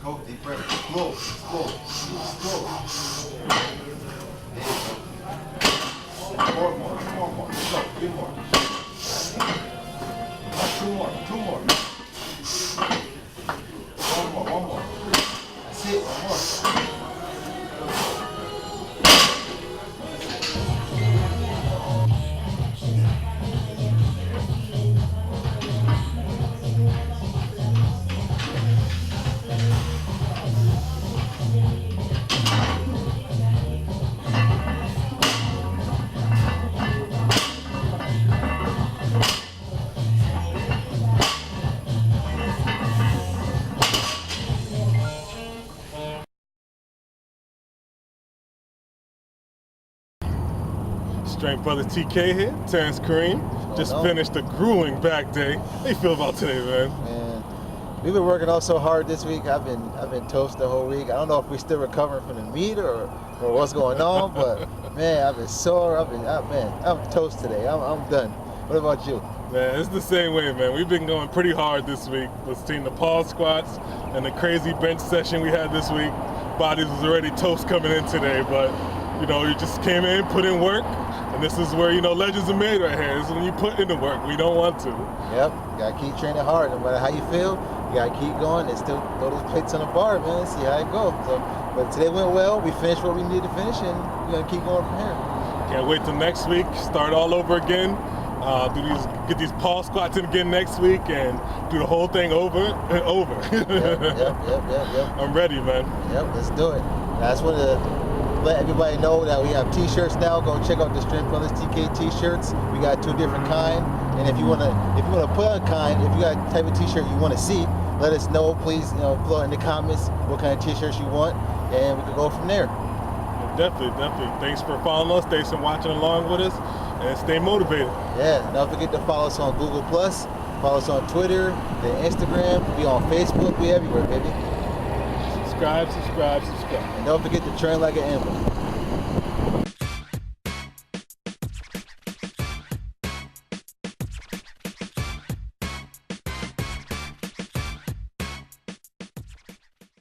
Go, deep breath. Slow. Four more. Let's go, 3 more. 2 more. One more. That's it, 1 more. Strength Brothers TK here, Terrance Kareem. Just finished a grueling back day. How you feel about today, man? Man, we've been working out so hard this week. I've been toast the whole week. I don't know if we're still recovering from the meet or what's going on, but man, I've been sore. I'm toast today. I'm done. What about you? Man, it's the same way, man. We've been going pretty hard this week. Between the pause squats and the crazy bench session we had this week, bodies was already toast coming in today, but you know, you just came in, put in work, and this is where, you know, legends are made right here. This is when you put in the work. We don't want to. Yep, you gotta keep training hard. No matter how you feel, you gotta keep going and still throw those plates on the bar, man, see how it goes. So, but today went well. We finished what we needed to finish, and we're gonna keep going from here. Can't wait till next week. Start all over again. Get these pause squats in again next week, and do the whole thing over and over. Yep. I'm ready, man. Yep, let's do it. I just wanted to let everybody know that we have t-shirts now. Go check out the Strength Brothers TK t-shirts. We got 2 different kind, and if you wanna put on a kind, if you got a type of t-shirt you want to see, let us know. Please, you know, put in the comments what kind of t-shirts you want, and we can go from there. Definitely. Thanks for following us. Thanks for watching along with us, and stay motivated. Yeah, don't forget to follow us on Google+, follow us on Twitter, the Instagram, we on Facebook, we everywhere, baby. Subscribe. And don't forget to train like an animal.